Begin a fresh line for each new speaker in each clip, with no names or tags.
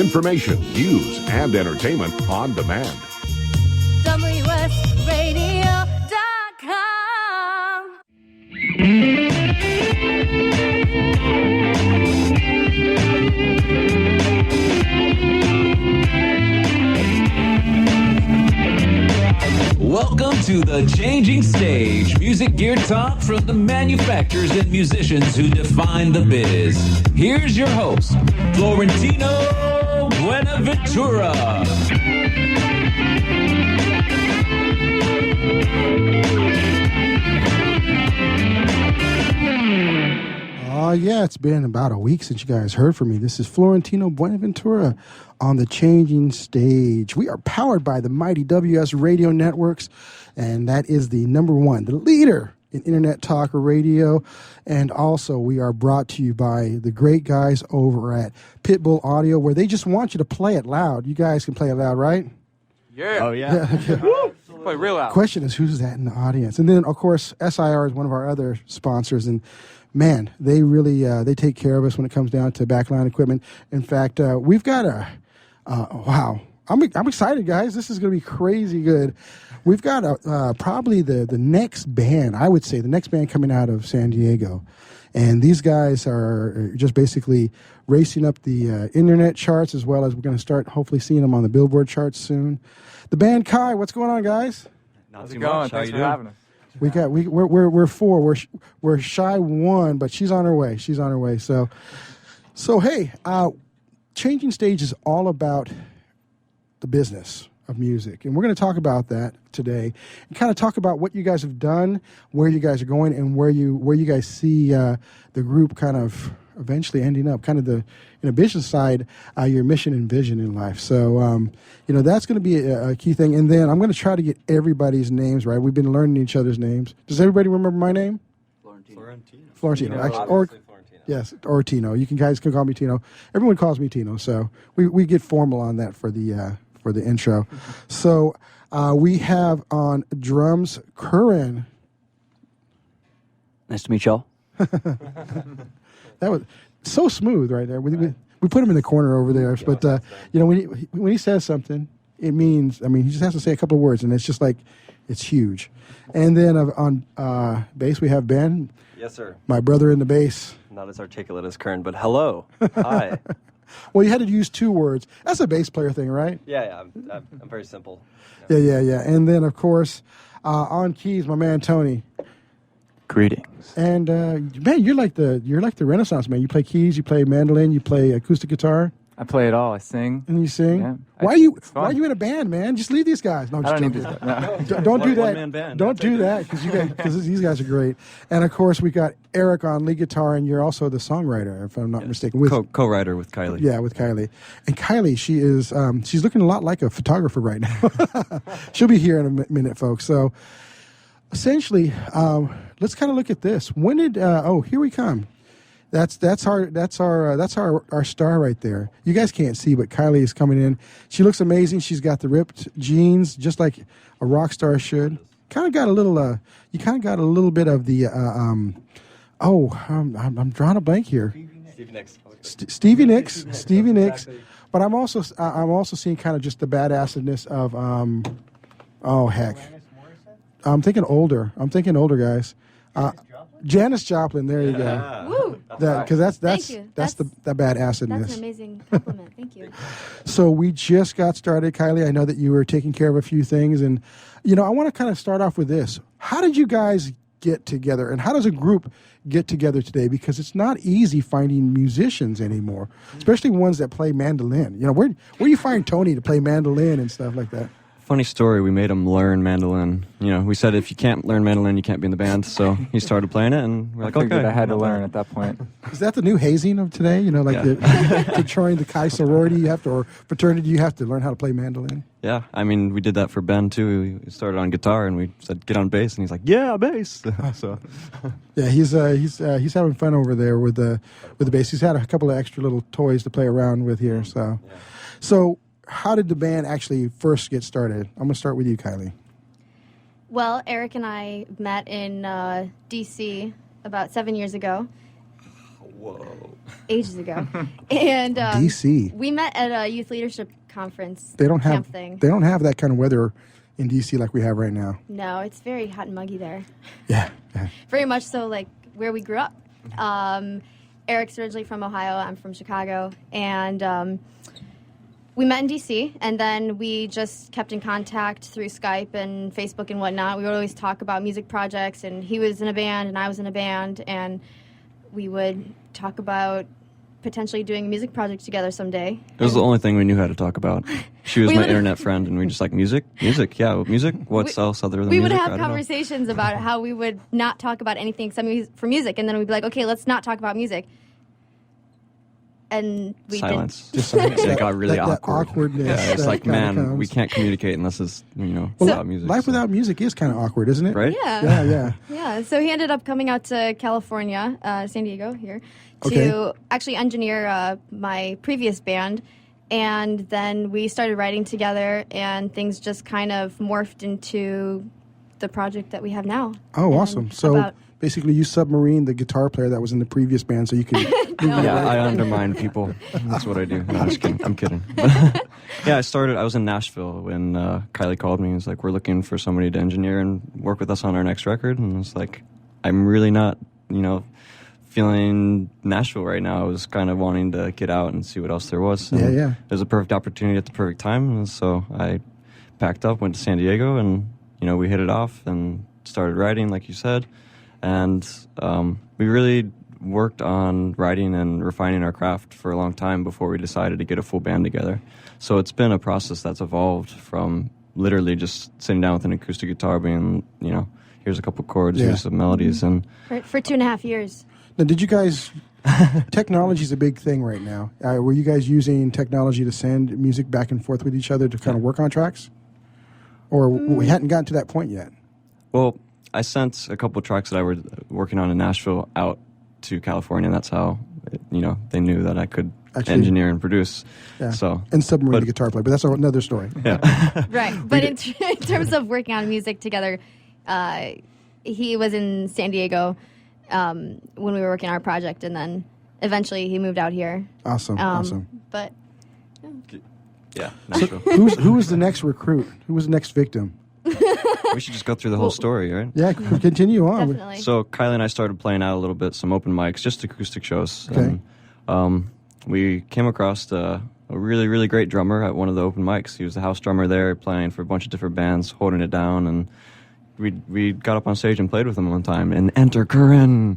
Information, news, and entertainment on demand.
WSRadio.com.
Welcome to The Changing Stage, music gear talk from the manufacturers and musicians who define the biz. Here's your host, Florentino Buenaventura.
Yeah, it's been about a week since you guys heard from me. This is Florentino Buenaventura on The Changing Stage. We are powered by the mighty WS Radio Networks, and that is the number one, the leader in Internet Talk Radio. And also, we are brought to you by the great guys over at Pitbull Audio, where they just want you to play it loud. You guys can play it loud, right?
Yeah.
Oh, yeah.
Play real loud.
Question is, who's that in the audience? And then, of course, SIR is one of our other sponsors, and man, they really they take care of us when it comes down to backline equipment. In fact, we've got wow. I'm excited, guys. This is going to be crazy good. We've got probably the next band, I would say, the next band coming out of San Diego. And these guys are just basically racing up the internet charts, as well as we're going to start hopefully seeing them on the Billboard charts soon. The band Kai, what's going on, guys?
How's it going? Thanks for having us.
We're four. We're shy one, but she's on her way. She's on her way. So hey, Changing Stage is all about the business of music, and we're going to talk about that today, and kind of talk about what you guys have done, where you guys are going, and where you guys see the group kind of eventually ending up, kind of in a business side, your mission and vision in life. So, that's going to be a key thing. And then I'm going to try to get everybody's names right. We've been learning each other's names. Does everybody remember my name? Florentino. Actually, yes, or Tino. You guys can call me Tino. Everyone calls me Tino. So we get formal on that for the intro. So we have on drums Curran.
Nice to meet y'all.
That was so smooth right there. We put him in the corner over there, but when he says something, it means. I mean, he just has to say a couple of words, and it's just like it's huge. And then on bass we have Ben.
Yes, sir.
My brother in the bass.
Not as articulate as Kern, but hello, hi.
Well, you had to use two words. That's a bass player thing, right?
Yeah. I'm very simple.
Yeah. And then of course on keys, my man Tony.
Greetings.
And man, you're like the Renaissance man. You play keys, you play mandolin, you play acoustic guitar.
I play it all. I sing.
And you sing.
Yeah.
Why are you in a band, man? Just leave these guys. No, I'm
I
just
don't need
joking.
to. No.
Don't do that.
One-man band.
Don't do that because these guys are great. And of course, we got Eric on lead guitar, and you're also the songwriter, if I'm not mistaken. With
Co-writer with Kylie.
Yeah, with Kylie. And Kylie, she is she's looking a lot like a photographer right now. She'll be here in a minute, folks. So essentially, let's kind of look at this. When did here we come. That's our star right there. You guys can't see, but Kylie is coming in. She looks amazing. She's got the ripped jeans, just like a rock star should. Kind of got a little. You kind of got a little bit of the. I'm drawing a blank here. Stevie Nicks. Stevie Nicks. But I'm also seeing kind of just the badassedness of. Oh heck. I'm thinking older, guys. Janis Joplin, there you go.
Woo!
Because that's the badassedness.
That's an amazing compliment. Thank you.
So we just got started, Kylie. I know that you were taking care of a few things, and I want to kind of start off with this. How did you guys get together, and how does a group get together today? Because it's not easy finding musicians anymore, especially ones that play mandolin. Where do you find Tony to play mandolin and stuff like that?
Funny story, we made him learn mandolin. We said if you can't learn mandolin, you can't be in the band. So he started playing it, and we're like,
I figured
okay.
I had to learn at that point.
Is that the new hazing of today? To join the Chi sorority, or fraternity, you have to learn how to play mandolin?
Yeah, I mean, we did that for Ben, too. We started on guitar, and we said, get on bass, and he's like, yeah, bass. So,
yeah, he's having fun over there with the bass. He's had a couple of extra little toys to play around with here. So how did the band actually first get started? I'm going to start with you, Kylie.
Well, Eric and I met in D.C. about 7 years ago. ages ago. And
DC.
we met at a youth leadership conference.
They don't
camp
have
thing.
they don't have that kind of weather in DC like we have right now.
No, it's very hot and muggy there.
Yeah.
Very much so like where we grew up. Eric's originally from Ohio. I'm from Chicago. And we met in D.C., and then we just kept in contact through Skype and Facebook and whatnot. We would always talk about music projects, and he was in a band, and I was in a band, and we would talk about potentially doing a music project together someday.
It was the only thing we knew how to talk about. She was
We
my
would-
internet friend, and we just like music, yeah, music. What's else other than
We
music?
would
I
have
don't know.
conversations about how we would not talk about anything except for music, and then we'd be like, okay, let's not talk about music. And we
Silence.
Just silence.
It got really
that
awkward.
awkwardness
Yeah, it's
that
like,
kinda
man,
comes.
we can't communicate unless it's
Well,
about music.
life
so-
without music is kind of awkward, isn't it?
right?
Yeah.
Yeah.
Yeah, so he ended up coming out to California, San Diego here, to
Okay.
actually engineer my previous band. And then we started writing together, and things just kind of morphed into the project that we have now.
Oh,
And
awesome. So
about-
basically, you submarine the guitar player that was in the previous band so you could.
Yeah, I undermine people. That's what I do. No, I'm just kidding. I'm kidding. Yeah, I was in Nashville when Kylie called me. He was like, we're looking for somebody to engineer and work with us on our next record. And I was like, I'm really not, feeling Nashville right now. I was kind of wanting to get out and see what else there was. And
Yeah.
It was a perfect opportunity at the perfect time. And so I packed up, went to San Diego, and, we hit it off and started writing, like you said. And we really worked on writing and refining our craft for a long time before we decided to get a full band together. So it's been a process that's evolved from literally just sitting down with an acoustic guitar being, here's a couple chords,
Yeah.
here's some melodies. And
for 2.5 years.
Now, did you guys? Technology is a big thing right now. Were you guys using technology to send music back and forth with each other to kind of work on tracks, or we hadn't gotten to that point yet?
well, I sent a couple tracks that I were working on in Nashville out to California. And that's how, they knew that I could
Actually-
engineer and produce.
Yeah.
So
And submarine
but-
the guitar player, but that's another story.
Right. But in terms of working on music together, he was in San Diego when we were working on our project, and then eventually he moved out here.
Awesome. Awesome.
But
yeah, Nashville.
Who was the next recruit? Who was the next victim?
We should just go through the whole story, right?
Yeah, continue on.
definitely.
So Kylie and I started playing out a little bit, some open mics, just acoustic shows.
Okay.
And we came across a really, really great drummer at one of the open mics. He was the house drummer there, playing for a bunch of different bands, holding it down. And we got up on stage and played with him one time. And enter Curran.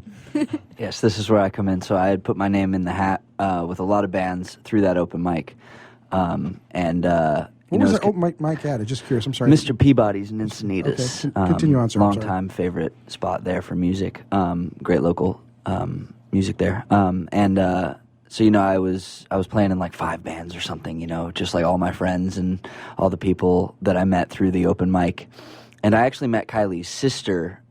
Yes, this is where I come in. So I had put my name in the hat with a lot of bands through that open mic.
What was that open mic at? I'm just curious. I'm sorry.
Mr. Peabody's in Encinitas.
Okay. Continue on, sir. I'm sorry.
Long-time favorite spot there for music. Great local music there. So I was playing in like 5 bands or something. Just like all my friends and all the people that I met through the open mic. And I actually met Kylie's sister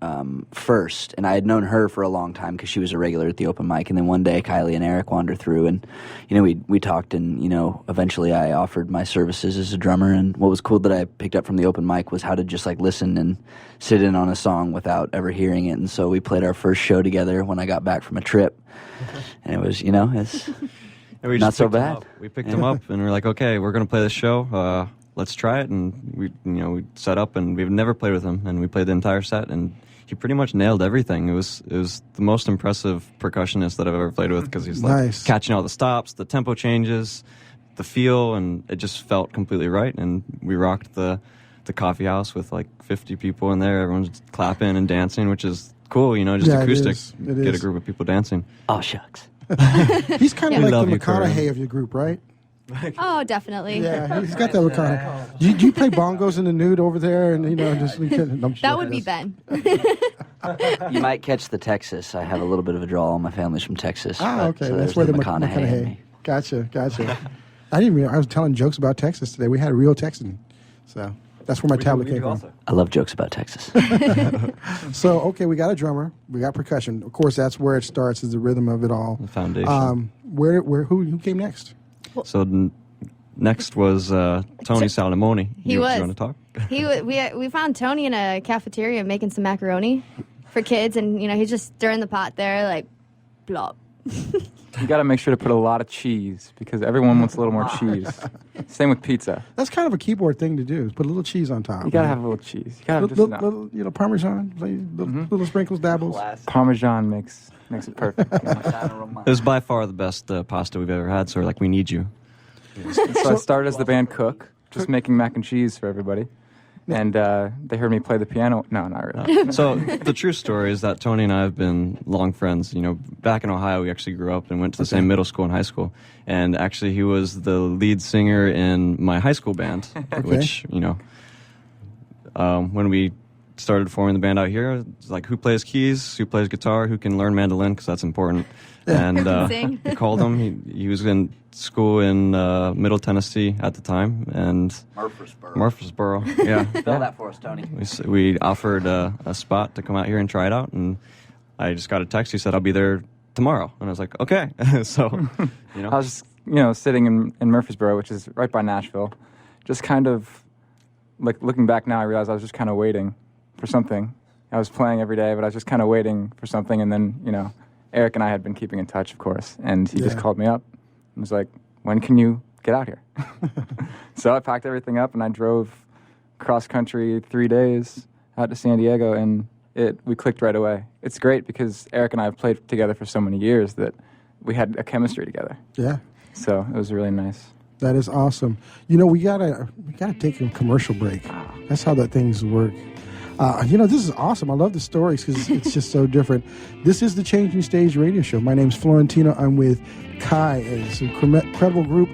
first, and I had known her for a long time because she was a regular at the open mic. And then one day, Kylie and Eric wandered through, and we talked, and eventually I offered my services as a drummer. And what was cool that I picked up from the open mic was how to just like listen and sit in on a song without ever hearing it. And so we played our first show together when I got back from a trip, and it was it's
And we
not
just
so
picked him
bad.
up. We picked him up, and we're like, okay, we're going to play this show. Let's try it. And we set up, and we've never played with him, and we played the entire set, and he pretty much nailed everything. It was the most impressive percussionist that I've ever played with, because he's like
Nice.
catching all the stops, the tempo changes, the feel, and it just felt completely right. And we rocked the coffee house with like 50 people in there. Everyone's clapping and dancing, which is cool. Just
Yeah, it
acoustic.
is. It
Get a
is.
group of people dancing.
Oh shucks.
He's kind of
We
like
love
the
you, Curran.
McConaughey of your group, right?
oh, definitely.
Yeah, he's got that McConaughey. Do you play bongos in the nude over there? And just
That would be Ben.
You might catch the Texas. I have a little bit of a draw. All my family's from Texas.
Ah, okay.
So
That's
there's
where the
McConaughey in
McConaughey.
me.
Gotcha. I didn't even. I was telling jokes about Texas today. We had a real Texan, so that's where my tablet came from.
I love jokes about Texas.
So okay, we got a drummer, we got percussion. Of course, that's where it starts. Is the rhythm of it all.
The foundation.
Who came next?
So next was Tony Salamoni.
He
you
was.
want to talk?
We found Tony in a cafeteria making some macaroni for kids, and he's just stirring the pot there, like, blop,
You got to make sure to put a lot of cheese because everyone wants a little more cheese. Same with pizza.
That's kind of a keyboard thing to do. Is put a little cheese on top.
You got to have a little cheese. You got to have just
little Parmesan, little sprinkles, dabbles.
Parmesan makes it perfect.
It was by far the best pasta we've ever had. So we're like, we need you.
So I started as the band cook, just making mac and cheese for everybody. And they heard me play the piano. No, not really.
So the true story is that Tony and I have been long friends. You know, back in Ohio, we actually grew up and went to the same middle school and high school. And actually, he was the lead singer in my high school band, which, you know, when we started forming the band out here, it's like, who plays keys, who plays guitar, who can learn mandolin, because that's important. And he called him. He was in school in Middle Tennessee at the time, and Murfreesboro. Yeah.
Spell that for us, Tony.
We offered a spot to come out here and try it out, and I just got a text. He said, I'll be there tomorrow. And I was like, okay. So, you know.
I was, you know, sitting in Murfreesboro, which is right by Nashville, just kind of, like, looking back now, I realized I was just kind of waiting for something. I was playing every day, but I was just kind of waiting for something, and then, you know, Eric and I had been keeping in touch, of course, and he just called me up and was like, when can you get out here? So I packed everything up, and I drove cross-country 3 days out to San Diego, and we clicked right away. It's great because Eric and I have played together for so many years that we had a chemistry together. Yeah. So it was really nice.
That is awesome. You know, we gotta take a commercial break. That's how that things work. You know, this is awesome. I love the stories because it's just so different. This is the Changing Stage radio show. My name's Florentino. I'm with Kai. It's an incredible group.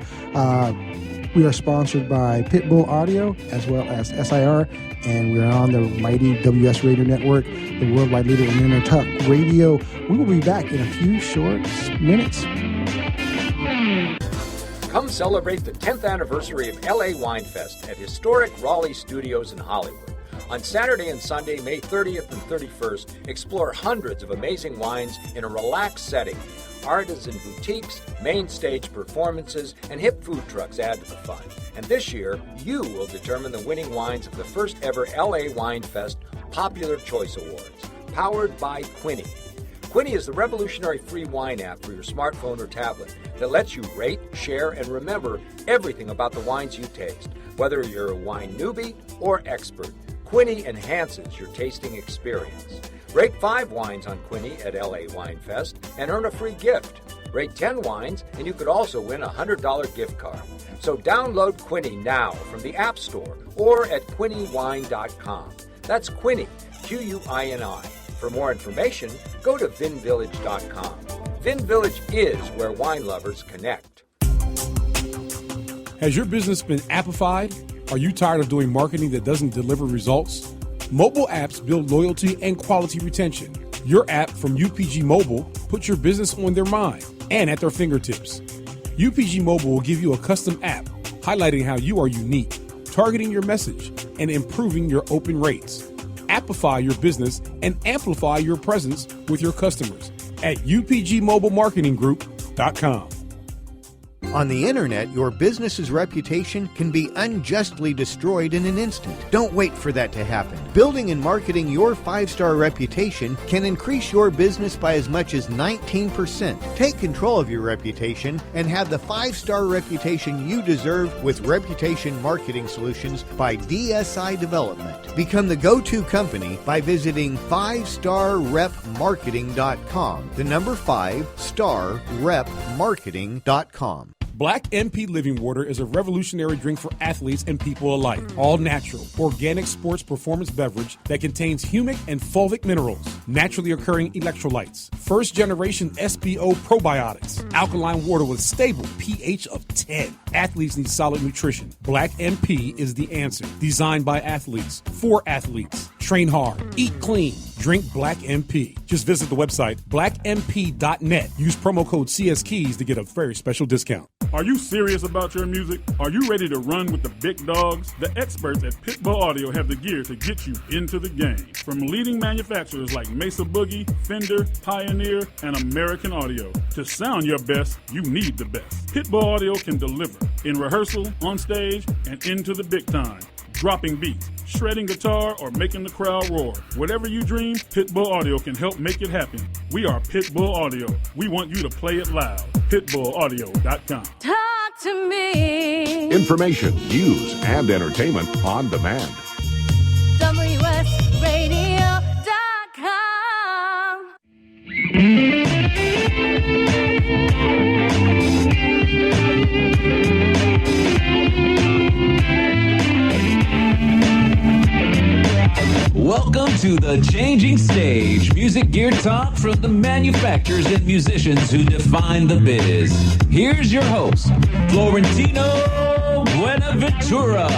We are sponsored by Pitbull Audio as well as SIR, and we're on the mighty WS Radio Network, the worldwide leader in internet talk radio. We will be back in a few short minutes.
Come celebrate the 10th anniversary of LA Wine Fest at historic Raleigh Studios in Hollywood. On Saturday and Sunday, May 30th and 31st, explore hundreds of amazing wines in a relaxed setting. Artisan boutiques, main stage performances, and hip food trucks add to the fun. And this year, you will determine the winning wines of the first ever LA Wine Fest Popular Choice Awards, powered by Quinny. Quinny is the revolutionary free wine app for your smartphone or tablet that lets you rate, share, and remember everything about the wines you taste, whether you're a wine newbie or expert. Quinny enhances your tasting experience. Rate 5 wines on Quinny at LA Wine Fest and earn a free gift. Rate 10 wines and you could also win a $100 gift card. So download Quinny now from the App Store or at QuinnyWine.com. That's Quinny, Quini. For more information, go to VinVillage.com. Vin Village is where wine lovers connect.
Has your business been appified? Are you tired of doing marketing that doesn't deliver results? Mobile apps build loyalty and quality retention. Your app from UPG Mobile puts your business on their mind and at their fingertips. UPG Mobile will give you a custom app highlighting how you are unique, targeting your message, and improving your open rates. Appify your business and amplify your presence with your customers at upgmobilemarketinggroup.com.
On the internet, your business's reputation can be unjustly destroyed in an instant. Don't wait for that to happen. Building and marketing your 5-star reputation can increase your business by as much as 19%. Take control of your reputation and have the 5-star reputation you deserve with Reputation Marketing Solutions by DSI Development. Become the go-to company by visiting 5starrepmarketing.com. The number 5starrepmarketing.com.
Black MP Living Water is a revolutionary drink for athletes and people alike. All natural, organic sports performance beverage that contains humic and fulvic minerals, naturally occurring electrolytes, first generation SBO probiotics, alkaline water with stable pH of 10. Athletes need solid nutrition. Black MP is the answer. Designed by athletes, for athletes. Train hard, eat clean, drink Black MP. Just visit the website blackmp.net. Use promo code CSKeys to get a very special discount.
Are you serious about your music? Are you ready to run with the big dogs? The experts at Pitbull Audio have the gear to get you into the game. From leading manufacturers like Mesa Boogie, Fender, Pioneer, and American Audio. To sound your best, you need the best. Pitbull Audio can deliver in rehearsal, on stage, and into the big time. dropping beats, shredding guitar, or making the crowd roar. Whatever you dream, Pitbull Audio can help make it happen. We are Pitbull Audio. We want you to play it loud. PitbullAudio.com.
Talk to me.
Information, news, and entertainment on demand.
WSRadio.com.
Welcome to the Changing Stage, music gear talk from the manufacturers and musicians who define the biz. Here's your host, Florentino Buenaventura.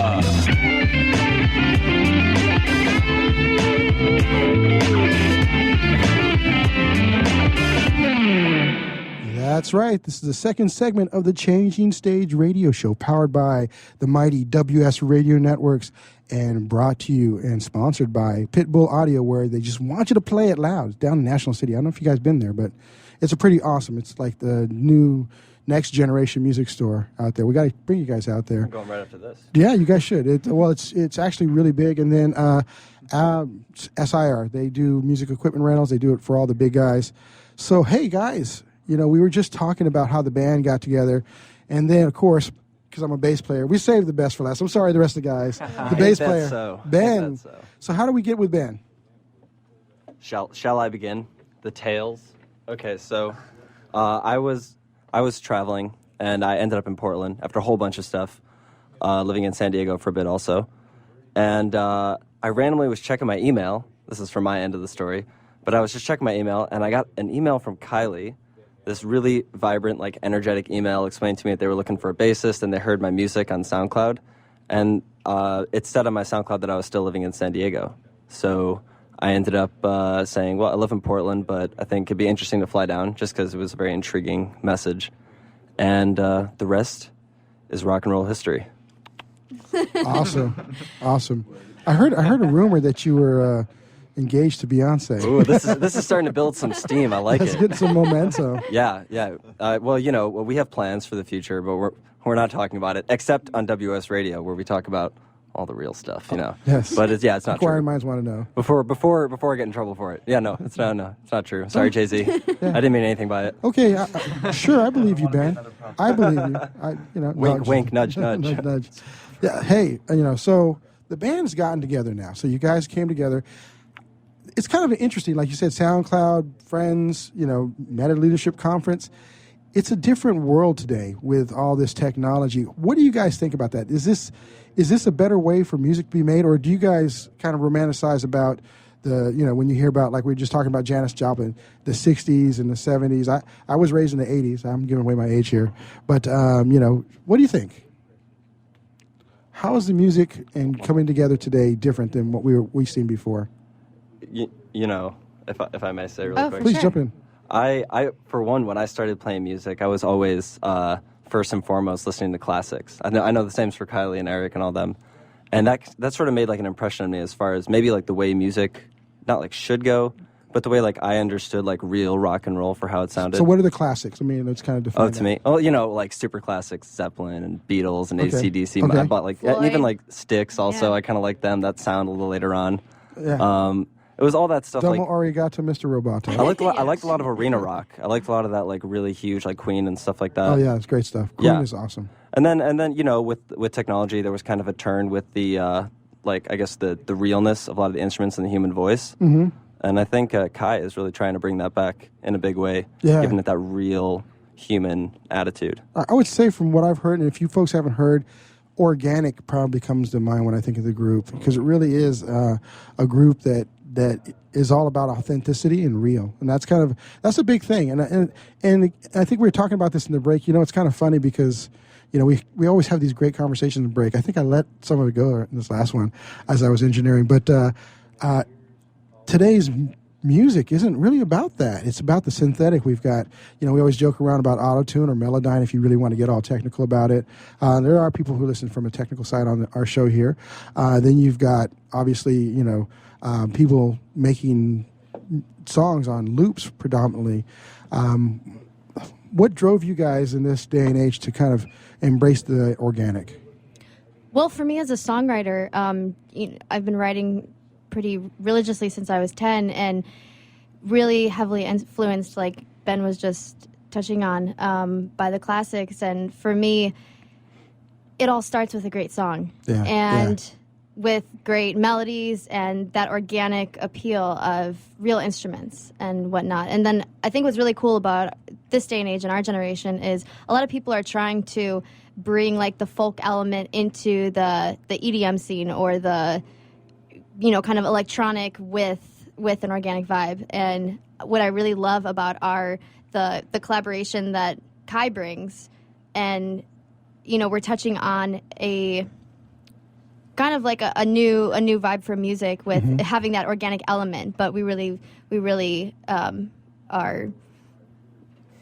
That's right. This is the second segment of the Changing Stage radio show, powered by the mighty WS Radio Networks and brought to you and sponsored by Pitbull Audio, where they just want you to play it loud. It's down in National City. I don't know if you guys been there, but it's a pretty awesome. It's like the new next generation music store out there. We got to bring you guys out there.
I'm going right after this.
Yeah, you guys should. It's actually really big. And then SIR, they do music equipment rentals. They do it for all the big guys. So, hey, guys, you know, we were just talking about how the band got together. And then, of course, because I'm a bass player, we saved the best for last. I'm sorry, the rest of the guys. The bass player, Ben. So how do we get with Ben?
Shall I begin? The tales? Okay, so I was traveling, and I ended up in Portland after a whole bunch of stuff, living in San Diego for a bit also. And I randomly was checking my email. This is from my end of the story. But I was just checking my email, and I got an email from Kylie, this really vibrant, like, energetic email explaining to me that they were looking for a bassist, and they heard my music on SoundCloud. And it said on my SoundCloud that I was still living in San Diego. So I ended up saying, well, I live in Portland, but I think it'd be interesting to fly down, just because it was a very intriguing message. And the rest is rock and roll history.
Awesome. I heard a rumor that you were engaged to Beyonce.
Ooh, this is starting to build some steam. I like
Let's
it.
get some momentum.
Yeah. Well, you know, we have plans for the future, but we're not talking about it, except on WS Radio, where we talk about all the real stuff, you know.
Yes.
But it's not
Inquiring
true.
minds want to know.
Before I get in trouble for it. Yeah, no, it's not true. Sorry, Jay-Z.
Yeah.
I didn't mean anything by it.
Okay, sure, I believe you, Ben. I believe you.
Wink, wink, nudge, nudge.
Nudge. Yeah, hey, so the band's gotten together now. So you guys came together. It's kind of interesting, like you said, SoundCloud, friends, Meta Leadership Conference. It's a different world today with all this technology. What do you guys think about that? Is this a better way for music to be made, or do you guys kind of romanticize about when you hear about, like we were just talking about Janis Joplin, the 60s and the 70s? I was raised in the 80s. I'm giving away my age here. But, what do you think? How is the music and coming together today different than what we've seen before?
If I may say really quick.
Please jump in.
I for one, when I started playing music, I was always first and foremost listening to classics. I know the same's for Kylie and Eric and all them, and that sort of made like an impression on me as far as maybe like the way music not like should go, but the way like I understood like real rock and roll for how it sounded.
So what are the classics? I mean, let's kind of define.
Oh, to me, like super classics, Zeppelin and Beatles and AC/DC.
Okay.
I bought like
Floyd.
even like Styx. Also,
Yeah.
I kind of like them. That sound a little later on.
Yeah.
It was all that stuff.
Domo
Like
arigato, Mr. Roboto.
I liked a lot of arena rock. I liked a lot of that like really huge like Queen and stuff like that.
Oh yeah, it's great stuff. Queen is awesome.
And then with technology, there was kind of a turn with the like I guess the realness of a lot of the instruments and the human voice.
Mm-hmm.
And I think Kai is really trying to bring that back in a big way,
Yeah.
giving it that real human attitude.
I would say from what I've heard, and if you folks haven't heard, organic probably comes to mind when I think of the group, because it really is a group that is all about authenticity and real, and that's a big thing. And I think we were talking about this in the break. It's kind of funny because we always have these great conversations in the break. I think I let some of it go in this last one as I was engineering, but today's music isn't really about that. It's about the synthetic. We've got, we always joke around about auto-tune or Melodyne if you really want to get all technical about it. There are people who listen from a technical side on our show here. Then you've got, obviously, people making songs on loops predominantly. What drove you guys in this day and age to kind of embrace the organic?
Well, for me as a songwriter, I've been writing pretty religiously since I was 10, and really heavily influenced, like Ben was just touching on, by the classics. And for me, it all starts with a great song.
Yeah,
and with great melodies and that organic appeal of real instruments and whatnot. And then I think what's really cool about this day and age in our generation is a lot of people are trying to bring like the folk element into the EDM scene, or the, you know, kind of electronic with an organic vibe. And what I really love about the collaboration that Kai brings, and, you know, we're touching on a kind of like a new vibe for music with having that organic element, but we really are,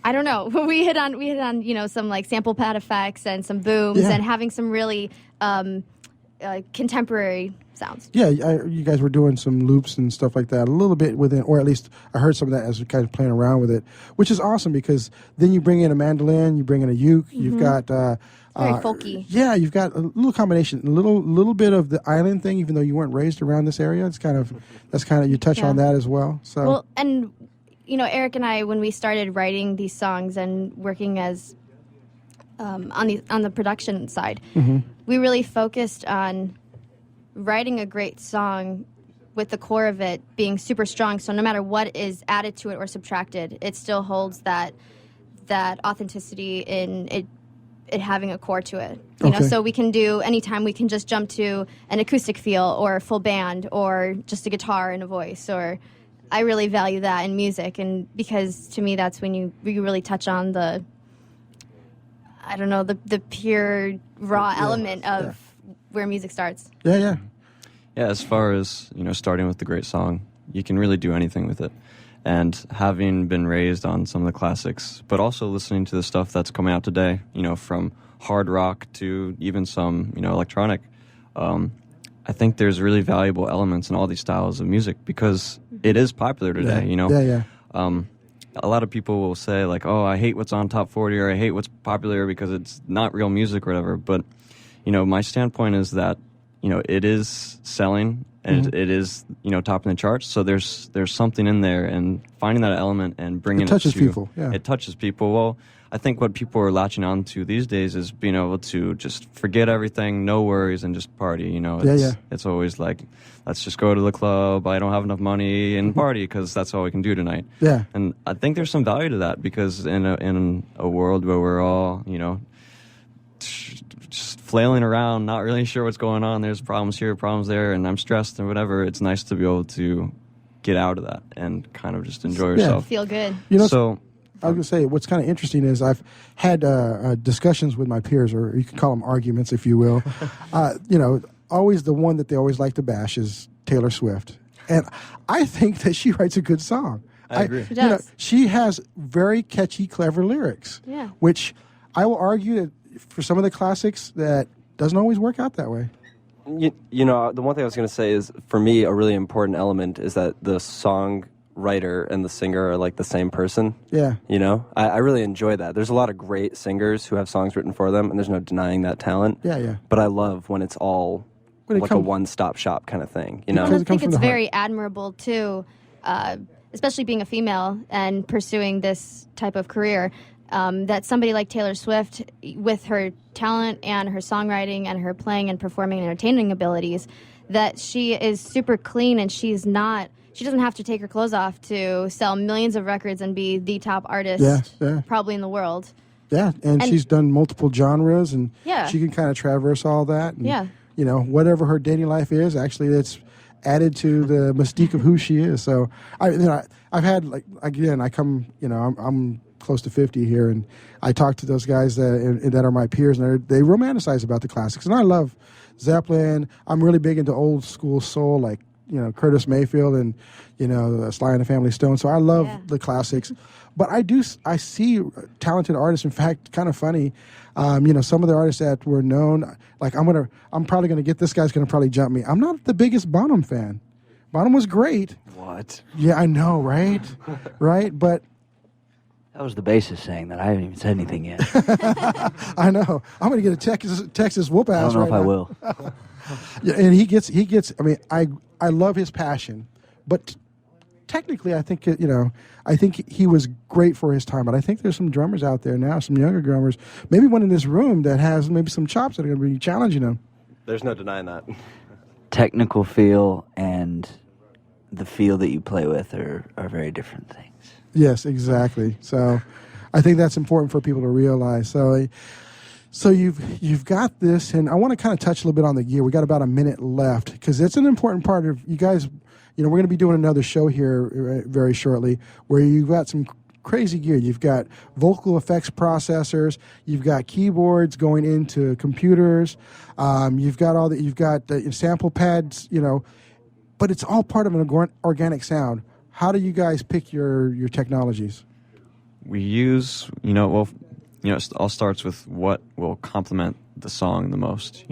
I don't know, we hit on, you know, some like sample pad effects and some booms and having some really contemporary sounds.
Yeah, you guys were doing some loops and stuff like that a little bit within, or at least I heard some of that as we're kind of playing around with it, which is awesome, because then you bring in a mandolin, you bring in a uke, you've got
very folky.
Yeah, you've got a little combination, a little bit of the island thing, even though you weren't raised around this area. That's kind of you touch on that as well. So
well, and you know, Eric and I, when we started writing these songs and working as on the production side, we really focused on writing a great song with the core of it being super strong. So no matter what is added to it or subtracted, it still holds that authenticity in it having a core to it. You know, so we can do, anytime we can just jump to an acoustic feel or a full band or just a guitar and a voice, or I really value that in music, and because to me that's when you really touch on the, I don't know, the pure raw element of where music starts.
Yeah, as far as, you know, starting with the great song, you can really do anything with it. And having been raised on some of the classics, but also listening to the stuff that's coming out today, you know, from hard rock to even some, you know, electronic, I think there's really valuable elements in all these styles of music, because it is popular today, you know? A lot of people will say, like, oh, I hate what's on Top 40, or I hate what's popular because it's not real music or whatever. But, you know, my standpoint is that, you know, it is selling, and it is, you know, topping the charts. So there's something in there, and finding that element and bringing it
touches
to
people.
It touches people. Well, I think what people are latching on to these days is being able to just forget everything, no worries, and just party. You know, it's always like, let's just go to the club. I don't have enough money, and party, because that's all we can do tonight.
Yeah,
and I think there's some value to that, because in a world where we're all, you know, just flailing around, not really sure what's going on. There's problems here, problems there, and I'm stressed and whatever. It's nice to be able to get out of that and kind of just enjoy yourself.
Feel good.
You know,
so
I was going to say, what's kind of interesting is I've had discussions with my peers, or you can call them arguments, if you will. You know, always the one that they always like to bash is Taylor Swift. And I think that she writes a good song.
I agree.
She does.
You know, she has very catchy, clever lyrics.
Yeah.
Which I will argue that for some of the classics, that doesn't always work out that way.
You know, the one thing I was going to say is, for me, a really important element is that the songwriter and the singer are like the same person.
Yeah.
You know, I really enjoy that. There's a lot of great singers who have songs written for them, and there's no denying that talent.
Yeah.
But I love when it's all like a one-stop shop kind of thing, you know?
And I think it's very admirable, too, especially being a female and pursuing this type of career, that somebody like Taylor Swift, with her talent and her songwriting and her playing and performing and entertaining abilities, that she is super clean, and she doesn't have to take her clothes off to sell millions of records and be the top artist probably in the world.
Yeah, and she's done multiple genres, and
Yeah.
she can kind of traverse all that. And,
Yeah.
You know, whatever her dating life is, actually, it's added to the mystique of who she is. So, I've had, like, again, I'm close to 50 here, and I talk to those guys that are my peers, and they romanticize about the classics. And I love Zeppelin. I'm really big into old school soul, like, you know, Curtis Mayfield and, you know, Sly and the Family Stone. So I love the classics. But I see talented artists. In fact, kind of funny, you know, some of the artists that were known, like, I'm probably going to get, this guy's going to probably jump me. I'm not the biggest Bonham fan. Bonham was great.
What?
Yeah, I know, right? Right? But
That was the bassist saying that. I haven't even said anything yet.
I know. I'm going to get a Texas whoop ass.
I don't know
right
if I
now.
will.
Yeah, and he gets. I mean, I love his passion, but technically, I think I think he was great for his time. But I think there's some drummers out there now, some younger drummers, maybe one in this room that has maybe some chops that are going to be challenging him.
There's no denying that.
Technical feel and the feel that you play with are very different things.
Yes, exactly. So, I think that's important for people to realize. So you've got this, and I want to kind of touch a little bit on the gear. We got about a minute left because it's an important part of you guys. We're going to be doing another show here very shortly where you've got some crazy gear. You've got vocal effects processors. You've got keyboards going into computers. You've got the sample pads. But it's all part of an organic sound. How do you guys pick your technologies?
We use, it all starts with what will complement the song the most,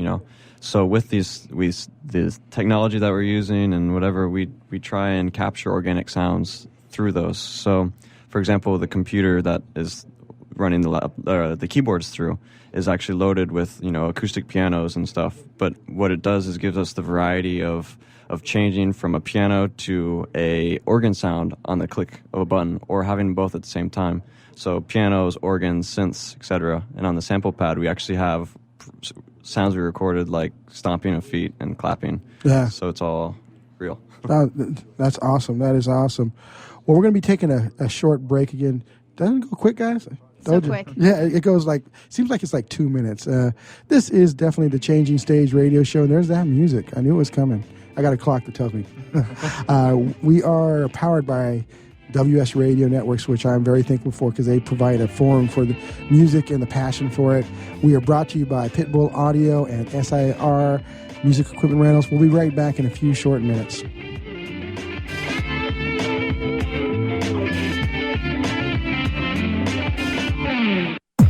So with the technology that we're using and whatever, we try and capture organic sounds through those. So, for example, the computer that is running the keyboards through is actually loaded with, acoustic pianos and stuff. But what it does is gives us the variety of changing from a piano to a organ sound on the click of a button, or having both at the same time. So pianos, organs, synths, etc. And on the sample pad, we actually have sounds we recorded like stomping of feet and clapping.
Yeah.
So it's all real.
That's awesome. That is awesome. Well, we're going to be taking a short break again. Doesn't it go quick, guys?
So quick.
Yeah, it goes seems like it's like 2 minutes. This is definitely the Changing Stage radio show, and there's that music. I knew it was coming. I got a clock that tells me. We are powered by WS Radio Networks, which I'm very thankful for because they provide a forum for the music and the passion for it. We are brought to you by Pitbull Audio and SIR Music Equipment Rentals. We'll be right back in a few short minutes.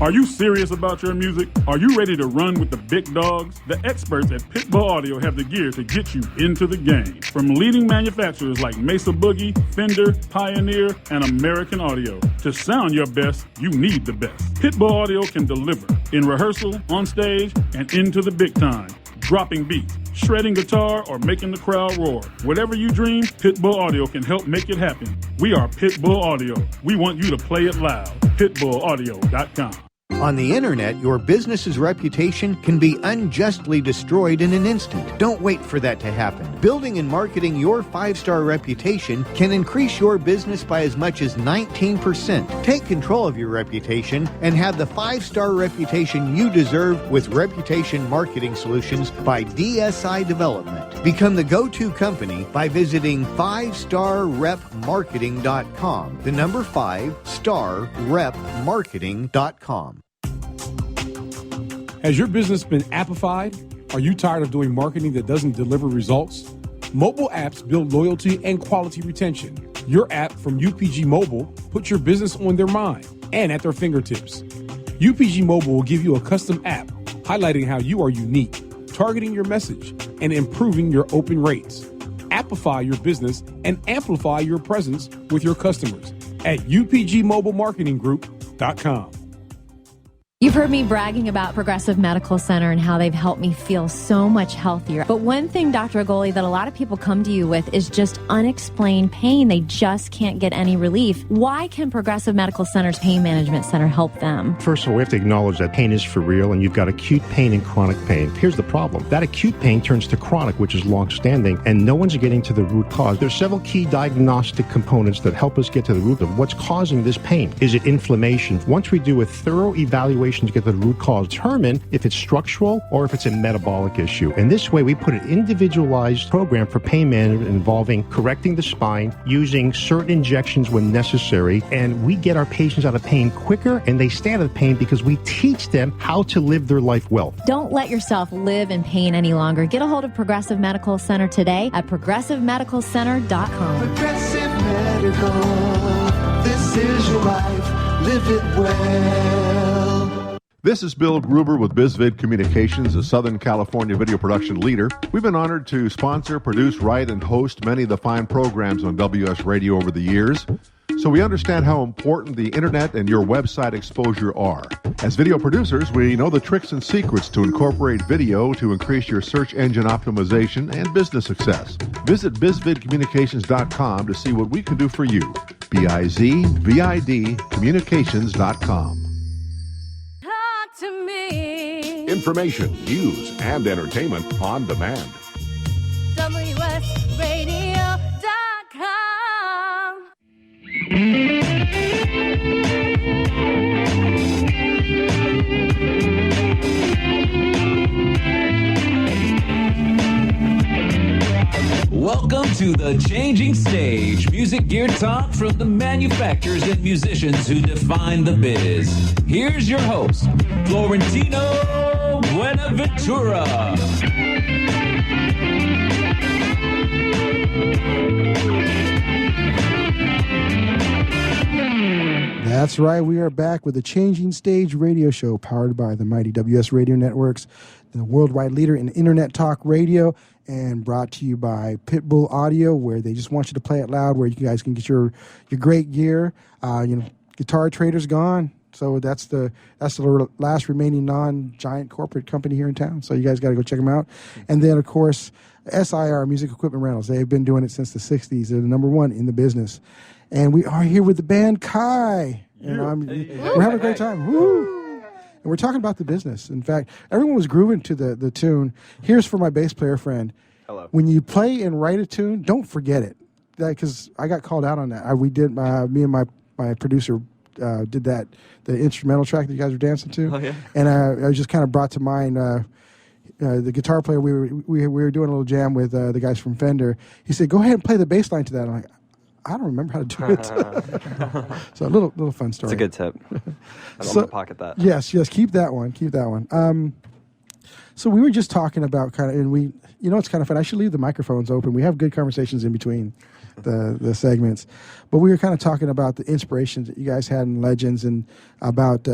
Are you serious about your music? Are you ready to run with the big dogs? The experts at Pitbull Audio have the gear to get you into the game. From leading manufacturers like Mesa Boogie, Fender, Pioneer, and American Audio. To sound your best, you need the best. Pitbull Audio can deliver in rehearsal, on stage, and into the big time. Dropping beats, shredding guitar, or making the crowd roar. Whatever you dream, Pitbull Audio can help make it happen. We are Pitbull Audio. We want you to play it loud. PitbullAudio.com.
On the internet, your business's reputation can be unjustly destroyed in an instant. Don't wait for that to happen. Building and marketing your 5-star reputation can increase your business by as much as 19%. Take control of your reputation and have the 5-star reputation you deserve with Reputation Marketing Solutions by DSI Development. Become the go-to company by visiting 5starrepmarketing.com. The number 5starrepmarketing.com.
Has your business been appified? Are you tired of doing marketing that doesn't deliver results? Mobile apps build loyalty and quality retention. Your app from UPG Mobile puts your business on their mind and at their fingertips. UPG Mobile will give you a custom app highlighting how you are unique, targeting your message, and improving your open rates. Appify your business and amplify your presence with your customers at upgmobilemarketinggroup.com.
You've heard me bragging about Progressive Medical Center and how they've helped me feel so much healthier. But one thing, Dr. Agoli, that a lot of people come to you with is just unexplained pain. They just can't get any relief. Why can Progressive Medical Center's Pain Management Center help them?
First of all, we have to acknowledge that pain is for real, and you've got acute pain and chronic pain. Here's the problem. That acute pain turns to chronic, which is long-standing, and no one's getting to the root cause. There's several key diagnostic components that help us get to the root of what's causing this pain. Is it inflammation? Once we do a thorough evaluation to get to the root cause, determine if it's structural or if it's a metabolic issue. And this way, we put an individualized program for pain management involving correcting the spine, using certain injections when necessary, and we get our patients out of pain quicker, and they stay out of pain because we teach them how to live their life well.
Don't let yourself live in pain any longer. Get a hold of Progressive Medical Center today at progressivemedicalcenter.com.
Progressive Medical, this is your life, live it well.
This is Bill Gruber with BizVid Communications, a Southern California video production leader. We've been honored to sponsor, produce, write, and host many of the fine programs on WS Radio over the years. so we understand how important the internet and your website exposure are. As video producers, we know the tricks and secrets to incorporate video to increase your search engine optimization and business success. Visit bizvidcommunications.com to see what we can do for you. BIZVID communications.com.
Talk to me.
Information, news, and entertainment on demand.
WSRadio.com.
Welcome to the Changing Stage, music gear talk from the manufacturers and musicians who define the biz. Here's your host, Florentino Buenaventura.
That's right. We are back with the Changing Stage radio show powered by the mighty WS Radio Networks, the worldwide leader in internet talk radio, and brought to you by Pitbull Audio, where they just want you to play it loud, where you guys can get your great gear. Guitar Trader's gone, so that's the last remaining non-giant corporate company here in town. So you guys got to go check them out. And then, of course, SIR, Music Equipment Rentals. They've been doing it since the 60s. They're the number one in the business. And we are here with the band Kai. And we're having a great time. Woo! And we're talking about the business. In fact, everyone was grooving to the tune. Here's for my bass player friend.
Hello.
When you play and write a tune, don't forget it. Because I got called out on that. Me and my producer did that, the instrumental track that you guys were dancing to.
Oh, yeah.
And I was just kind of brought to mind the guitar player. We were doing a little jam with the guys from Fender. He said, "Go ahead and play the bass line to that." I'm like, I don't remember how to do it. So a little fun story.
It's a good tip. I'm
So-
gonna pocket that.
Yes, keep that one. So we were just talking about it's kind of fun. I should leave the microphones open. We have good conversations in between the segments. But we were kind of talking about the inspirations that you guys had in Legends and about,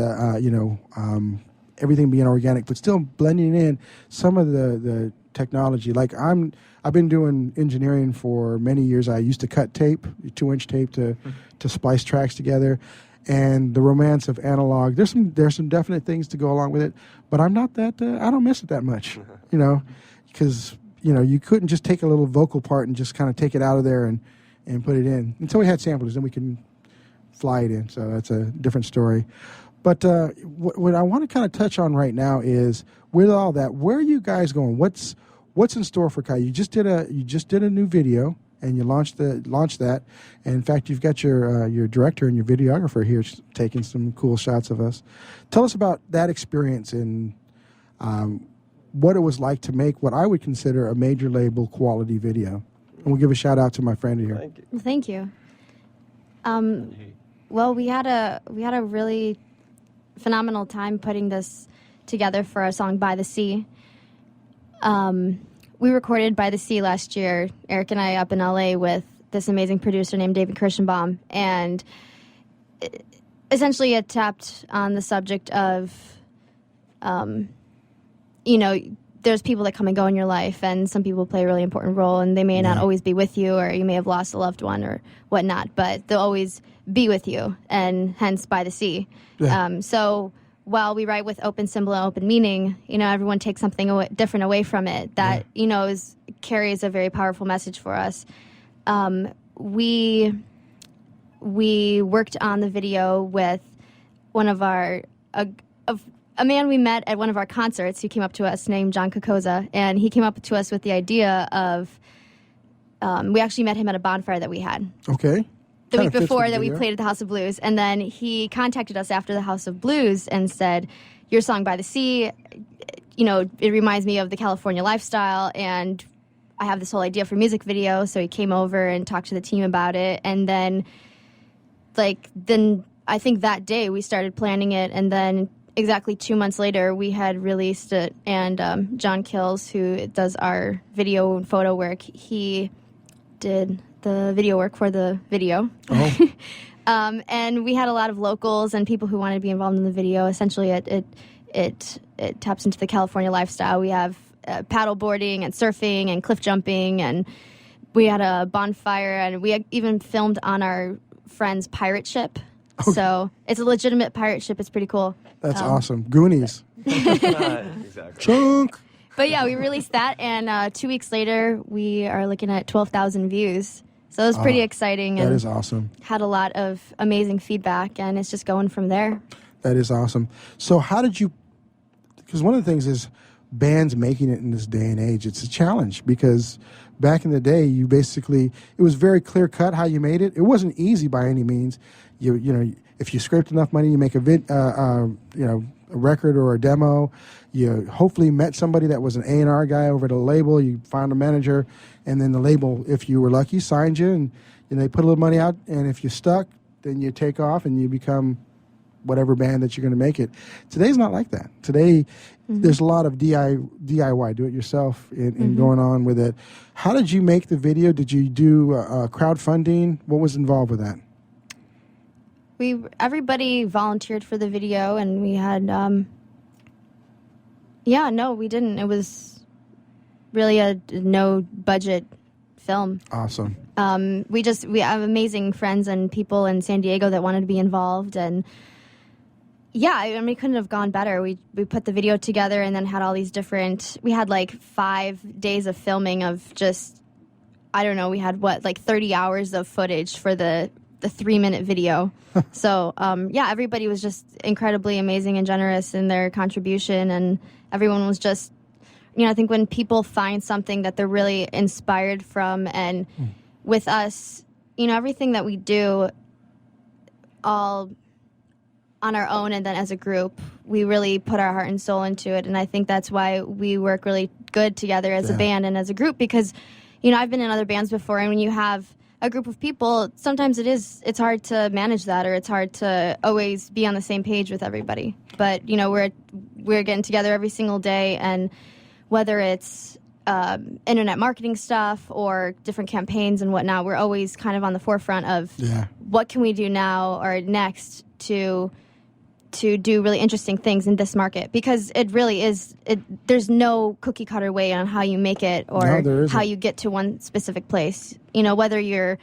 everything being organic, but still blending in some of the technology. Like I've been doing engineering for many years. I used to cut tape, 2-inch tape to splice tracks together, and the romance of analog. There's some definite things to go along with it, but I'm not that. I don't miss it that much, because you couldn't just take a little vocal part and just kind of take it out of there and put it in until we had samplers. Then we can fly it in. So that's a different story. But what I want to kind of touch on right now is, with all that, where are you guys going? What's in store for Kai? You just did a new video, and you launched that. And in fact, you've got your director and your videographer here taking some cool shots of us. Tell us about that experience and what it was like to make what I would consider a major label quality video. And we'll give a shout out to my friend here.
Thank you.
Thank you. Well, we had a really phenomenal time putting this together for our song By the Sea. We recorded By the Sea last year, Eric and I, up in LA with this amazing producer named David Kirschenbaum, and essentially it tapped on the subject of, there's people that come and go in your life, and some people play a really important role, and they may not always be with you, or you may have lost a loved one or whatnot, but they'll always be with you, and hence By the Sea.
Yeah.
So while we write with open symbol and open meaning, everyone takes something different away from it that, carries a very powerful message for us. We worked on the video with one of our, a man we met at one of our concerts who came up to us named John Kokoza, and he came up to us with the idea of, we actually met him at a bonfire that we had.
Okay.
The
Kinda
week
fits
before
with the
that we
video.
played at the House of Blues, and then he contacted us after the House of Blues and said, "Your song By the Sea, it reminds me of the California lifestyle, and I have this whole idea for a music video." So he came over and talked to the team about it, and then I think that day we started planning it, and then exactly 2 months later we had released it, and John Kills, who does our video and photo work, he did the video work for the video.
Oh.
And we had a lot of locals and people who wanted to be involved in the video. Essentially, it taps into the California lifestyle. We have paddle boarding and surfing and cliff jumping, and we had a bonfire, and we even filmed on our friend's pirate ship. So it's a legitimate pirate ship. It's pretty cool.
That's awesome. Goonies.
Exactly.
Chunk.
But yeah, we released that, and 2 weeks later, we are looking at 12,000 views. So it was pretty exciting.
That
and
is awesome.
Had a lot of amazing feedback, and it's just going from there.
That is awesome. So how did you, because one of the things is bands making it in this day and age, it's a challenge because back in the day, you basically, it was very clear cut how you made it. It wasn't easy by any means. You know, if you scraped enough money, you make a record or a demo. You hopefully met somebody that was an A&R guy over at a label. You found a manager, and then the label, if you were lucky, signed you, and they put a little money out. And if you stuck, then you take off and you become whatever band that you're going to make it. Today's not like that. Today, there's a lot of DIY, do it yourself, in going on with it. How did you make the video? Did you do crowdfunding? What was involved with that?
Everybody volunteered for the video, and we had we didn't. It was really a no budget film.
Awesome.
We have amazing friends and people in San Diego that wanted to be involved, and we couldn't have gone better. We put the video together and then had all these different. We had like 5 days of filming of just, I don't know. We had 30 hours of footage for the 3-minute video. So everybody was just incredibly amazing and generous in their contribution, and everyone was just, I think when people find something that they're really inspired from, and with us, everything that we do all on our own and then as a group, we really put our heart and soul into it, and I think that's why we work really good together as a band and as a group, because I've been in other bands before, and when you have a group of people, sometimes it's hard to manage that, or it's hard to always be on the same page with everybody. But we're getting together every single day, and whether it's internet marketing stuff or different campaigns and whatnot, we're always kind of on the forefront of what can we do now or next to do really interesting things in this market, because it really is. There's no cookie cutter way on how you make it or how you get to one specific place. Whether you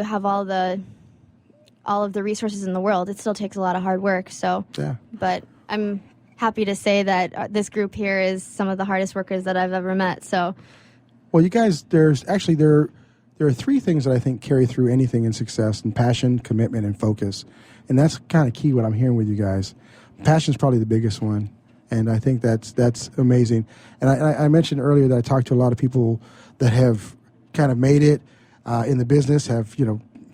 have all of the resources in the world, it still takes a lot of hard work. So, but I'm happy to say that this group here is some of the hardest workers that I've ever met. So,
well, you guys, there are 3 things that I think carry through anything in success: and passion, commitment, and focus. And that's kind of key what I'm hearing with you guys. Passion's probably the biggest one, and I think that's amazing. And I mentioned earlier that I talked to a lot of people that have kind of made it in the business, have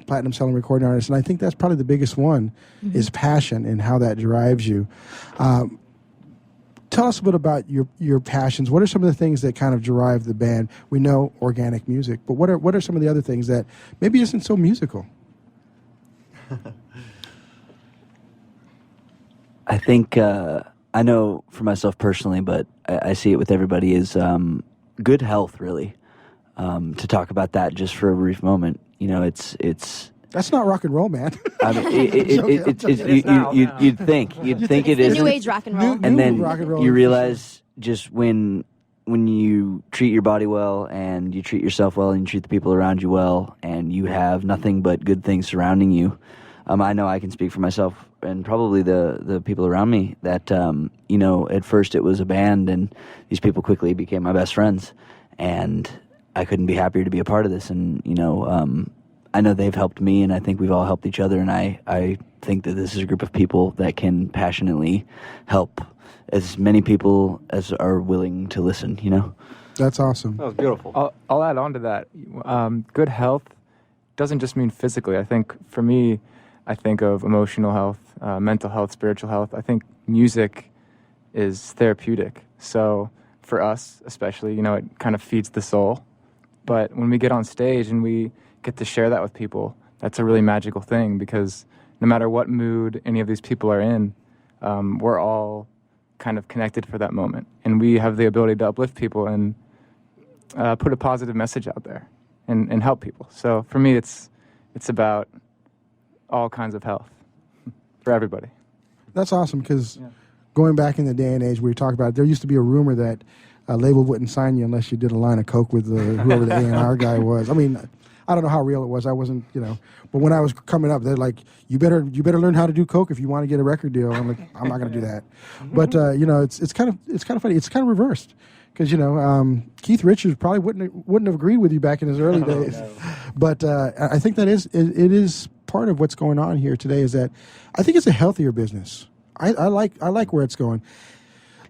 platinum selling recording artists, and I think that's probably the biggest one is passion and how that drives you. Tell us a bit about your passions. What are some of the things that kind of drive the band? We know organic music, but what are some of the other things that maybe isn't so musical?
I think I know for myself personally, but I see it with everybody, is good health, really. To talk about that just for a brief moment, it's
that's not rock and roll, man.
I mean, you'd think it is
new age rock and roll,
and then you realize just when you treat your body well and you treat yourself well and you treat the people around you well and you have nothing but good things surrounding you. I know I can speak for myself and probably the people around me that, at first it was a band, and these people quickly became my best friends, and I couldn't be happier to be a part of this. And, I know they've helped me, and I think we've all helped each other, and I think that this is a group of people that can passionately help as many people as are willing to listen,
That's awesome.
That was beautiful.
I'll add on to that. Good health doesn't just mean physically. I think for me, I think of emotional health, mental health, spiritual health. I think music is therapeutic. So for us especially, it kind of feeds the soul. But when we get on stage and we get to share that with people, that's a really magical thing, because no matter what mood any of these people are in, we're all kind of connected for that moment. And we have the ability to uplift people and put a positive message out there and help people. So for me, it's about all kinds of health for everybody.
That's awesome, because going back in the day and age, we talked about it, there used to be a rumor that a label wouldn't sign you unless you did a line of coke with whoever the A&R guy was. I mean, I don't know how real it was. I wasn't, but when I was coming up, they're like, you better learn how to do coke if you want to get a record deal. I'm like, I'm not going to do that. But it's kind of funny. It's kind of reversed because Keith Richards probably wouldn't have agreed with you back in his early days. No. But I think that it is part of what's going on here today. Is that I think it's a healthier business. I like where it's going.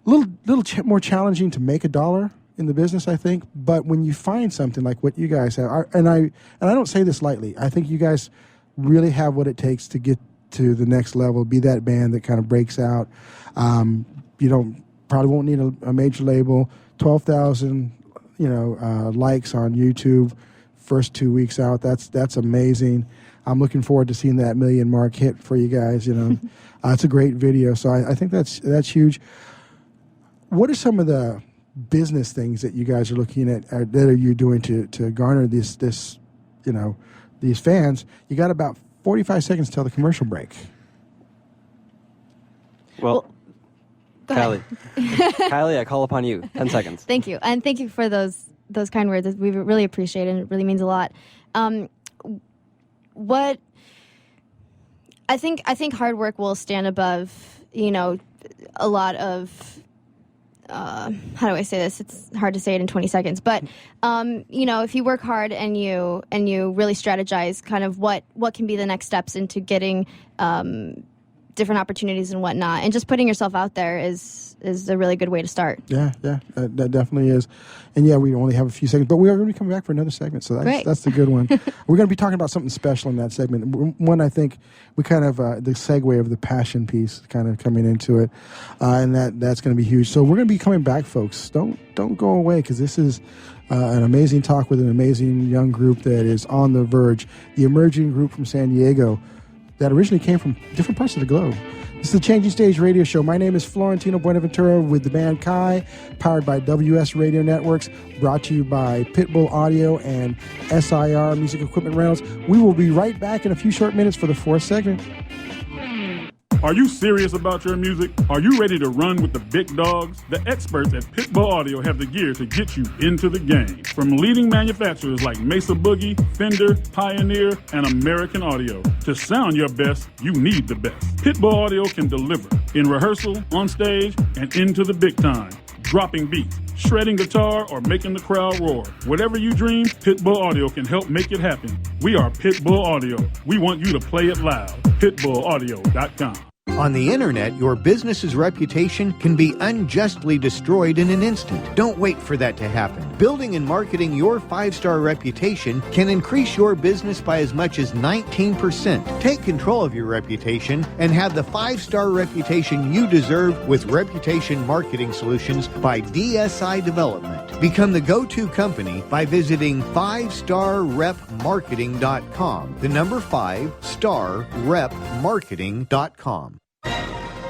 Little more challenging to make a dollar in the business, I think. But when you find something like what you guys have, and I don't say this lightly, I think you guys really have what it takes to get to the next level, be that band that kind of breaks out. You probably won't need a major label. 12,000, likes on YouTube, first 2 weeks out. That's amazing. I'm looking forward to seeing that 1 million mark hit for you guys. It's a great video, so I think that's huge. What are some of the business things that you guys are looking at that are you doing to garner these fans? You got about 45 seconds till the commercial break.
Well Kylie, I call upon you. 10 seconds.
Thank you, and thank you for those kind words. We really appreciate it, and it really means a lot. What I think hard work will stand above, a lot of. How do I say this? It's hard to say it in 20 seconds, but if you work hard and you really strategize, kind of what can be the next steps into getting different opportunities and whatnot, and just putting yourself out there is a really good way to start. Yeah,
that definitely is. And yeah, we only have a few seconds, but we are going to be coming back for another segment, so that's the good one. We're going to be talking about something special in that segment. One, I think we kind of the segue of the passion piece kind of coming into it, and that's going to be huge. So we're going to be coming back, folks. Don't go away, because this is an amazing talk with an amazing young group that is on the verge, the emerging group from San Diego that originally came from different parts of the globe. This is the Changing Stage radio show. My name is Florentino Buenaventura with the band Kai, powered by WS Radio Networks, brought to you by Pitbull Audio and SIR Music Equipment Rentals. We will be right back in a few short minutes for the fourth segment.
Are you serious about your music? Are you ready to run with the big dogs? The experts at Pitbull Audio have the gear to get you into the game. From leading manufacturers like Mesa Boogie, Fender, Pioneer, and American Audio. To sound your best, you need the best. Pitbull Audio can deliver in rehearsal, on stage, and into the big time. Dropping beats, shredding guitar, or making the crowd roar. Whatever you dream, Pitbull Audio can help make it happen. We are Pitbull Audio. We want you to play it loud. PitbullAudio.com.
On the internet, your business's reputation can be unjustly destroyed in an instant. Don't wait for that to happen. Building and marketing your 5-star reputation can increase your business by as much as 19%. Take control of your reputation and have the 5-star reputation you deserve with Reputation Marketing Solutions by DSI Development. Become the go-to company by visiting 5starrepmarketing.com. The number 5starrepmarketing.com.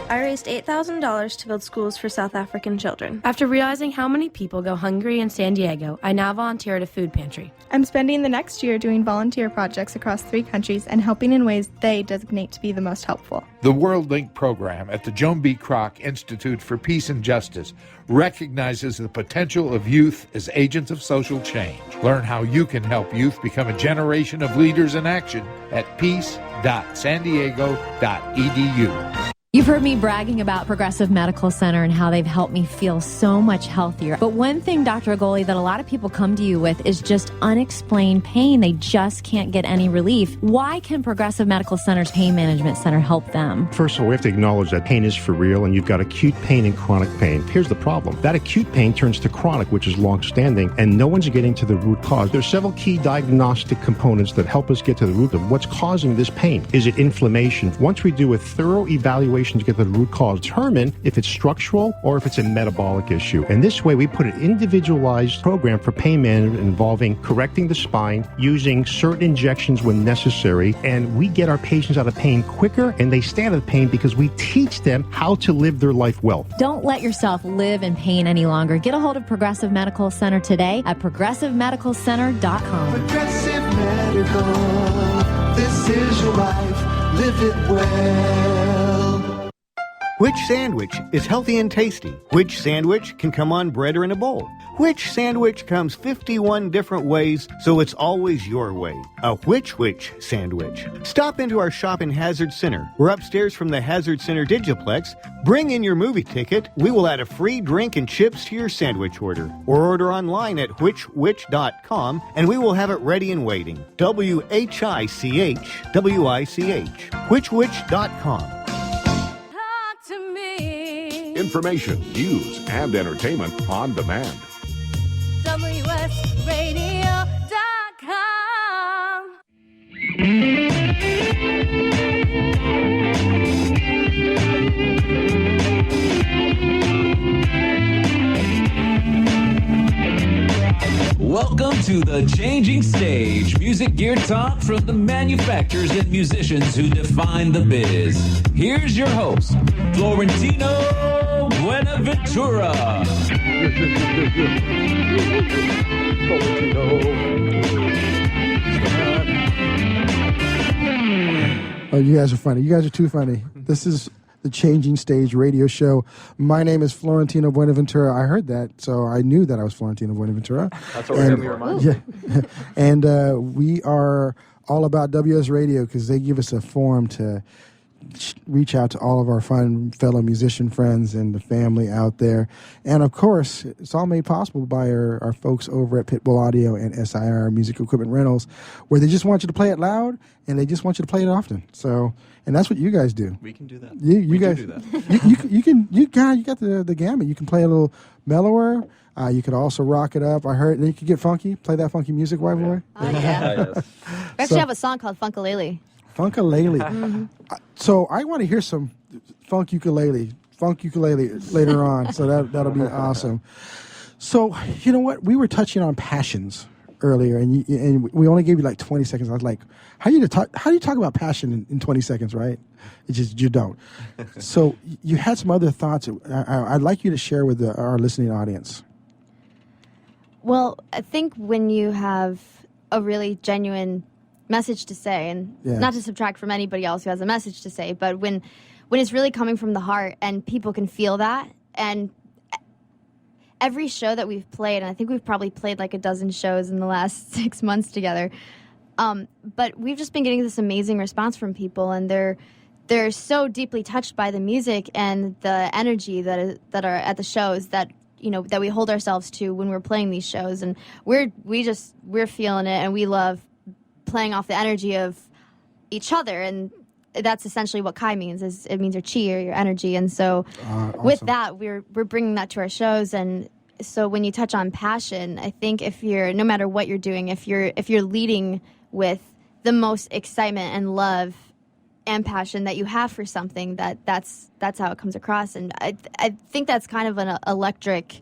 I raised $8,000 to build schools for South African children. After realizing how many people go hungry in San Diego, I now volunteer at a food pantry.
I'm spending the next year doing volunteer projects across 3 countries and helping in ways they designate to be the most helpful.
The World Link program at the Joan B. Kroc Institute for Peace and Justice recognizes the potential of youth as agents of social change. Learn how you can help youth become a generation of leaders in action at peace.sandiego.edu.
You've heard me bragging about Progressive Medical Center and how they've helped me feel so much healthier. But one thing, Dr. Agoli, that a lot of people come to you with is just unexplained pain. They just can't get any relief. Why can Progressive Medical Center's Pain Management Center help them?
First of all, we have to acknowledge that pain is for real, and you've got acute pain and chronic pain. Here's the problem. That acute pain turns to chronic, which is long-standing, and no one's getting to the root cause. There's several key diagnostic components that help us get to the root of what's causing this pain. Is it inflammation? Once we do a thorough evaluation to get to the root cause, determine if it's structural or if it's a metabolic issue. And this way, we put an individualized program for pain management involving correcting the spine, using certain injections when necessary, and we get our patients out of pain quicker, and they stay out of pain because we teach them how to live their life well.
Don't let yourself live in pain any longer. Get a hold of Progressive Medical Center today at progressivemedicalcenter.com.
Progressive Medical, this is your life, live it well.
Which sandwich is healthy and tasty? Which sandwich can come on bread or in a bowl? Which sandwich comes 51 different ways, so it's always your way? A which sandwich. Stop into our shop in Hazard Center. We're upstairs from the Hazard Center Digiplex. Bring in your movie ticket. We will add a free drink and chips to your sandwich order. Or order online at whichwich.com and we will have it ready and waiting. WHICH, whichwich.com.
Information, news, and entertainment on demand.
WSRadio.com.
Welcome to the Changing Stage, music gear talk from the manufacturers and musicians who define the biz. Here's your host, Florentino Buenaventura.
Oh, you guys are funny. You guys are too funny. This is the Changing Stage radio show. My name is Florentino Buenaventura. I heard that, so I knew that I was Florentino Buenaventura.
That's what we're going to be reminded.
Yeah. And we are all about WS Radio because they give us a forum to reach out to all of our fun fellow musician friends and the family out there. And, of course, it's all made possible by our folks over at Pitbull Audio and SIR Music Equipment Rentals, where they just want you to play it loud and they just want you to play it often. So, and that's what you guys do.
We can do that.
You guys
do that.
you got the gamut. You can play a little mellower. You could also rock it up. I heard, and you could get funky. Play that funky music, white boy.
Oh, yeah. We actually have a song called Funkalele.
Funkalele. So I want to hear some funk ukulele later on. So that'll be awesome. So you know what? We were touching on passions earlier, and we only gave you like 20 seconds. I was like, how do you talk about passion in 20 seconds, right? It's just you don't. So you had some other thoughts. I'd like you to share with our listening audience.
Well, I think when you have a really genuine message to say, and not to subtract from anybody else who has a message to say, but when it's really coming from the heart and people can feel that, and every show that we've played, and I think we've probably played like a dozen shows in the last 6 months together, but we've just been getting this amazing response from people, and they're so deeply touched by the music and the energy that are at the shows that that we hold ourselves to when we're playing these shows, and we're feeling it, and we love playing off the energy of each other, and that's essentially what Kai means. Is it means your chi or your energy, and so
awesome.
With that, we're bringing that to our shows, and so when you touch on passion, I think if you're, no matter what you're doing, if you're leading with the most excitement and love and passion that you have for something, that's how it comes across, and I think that's kind of an electric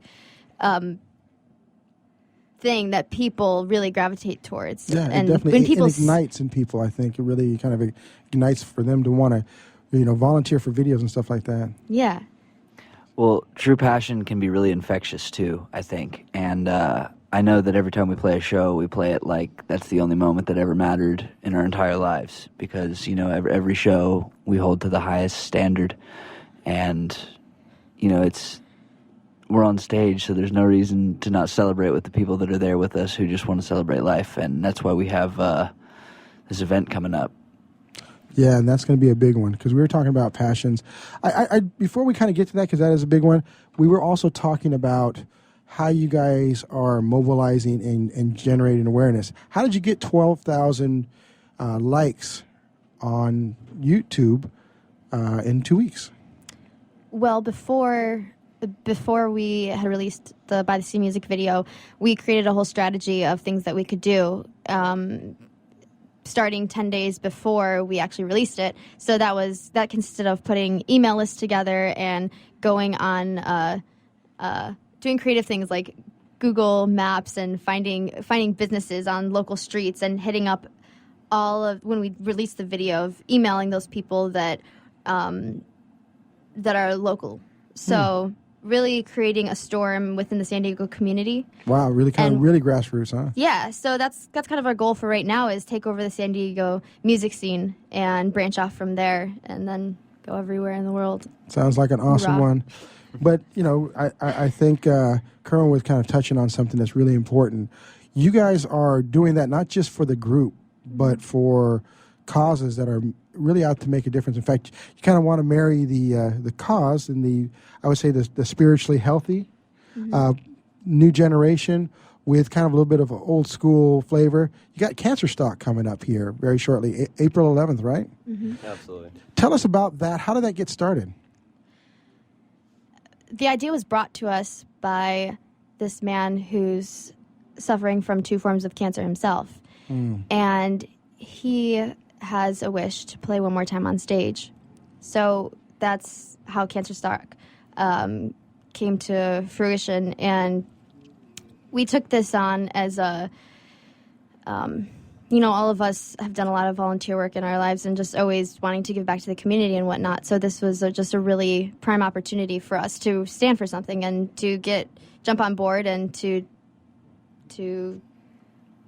thing that people really gravitate towards.
Yeah,
and
it definitely
when people
it ignites in people. I think it really kind of ignites for them to want to, volunteer for videos and stuff like that.
Yeah.
Well, true passion can be really infectious too, I think. And I know that every time we play a show, we play it like that's the only moment that ever mattered in our entire lives, because every show we hold to the highest standard, and we're on stage, so there's no reason to not celebrate with the people that are there with us who just want to celebrate life, and that's why we have this event coming up.
Yeah, and that's going to be a big one, because we were talking about passions. I before we kind of get to that, because that is a big one, we were also talking about how you guys are mobilizing and generating awareness. How did you get 12,000 likes on YouTube in 2 weeks?
Well, before we had released the By the Sea music video, we created a whole strategy of things that we could do, starting 10 days before we actually released it. So that consisted of putting email lists together and going on doing creative things like Google Maps and finding businesses on local streets and hitting up all of, when we released the video, of emailing those people that are local. So really creating a storm within the San Diego community.
Wow, really really grassroots, huh?
Yeah, so that's kind of our goal for right now, is take over the San Diego music scene and branch off from there, and then go everywhere in the world.
Sounds like an awesome
Rock.
one. But, I think Kerwin was kind of touching on something that's really important. You guys are doing that not just for the group, but for causes that are really out to make a difference. In fact, you kind of want to marry the cause and I would say the spiritually healthy new generation with kind of a little bit of an old school flavor. You got Cancer Stock coming up here very shortly, April 11th, right?
Absolutely.
Tell us about that. How did that get started?
The idea was brought to us by this man who's suffering from 2 forms of cancer himself. And he has a wish to play one more time on stage. So that's how Cancer Stock came to fruition. And we took this on as a, all of us have done a lot of volunteer work in our lives and just always wanting to give back to the community and whatnot. So this was just a really prime opportunity for us to stand for something and to jump on board and to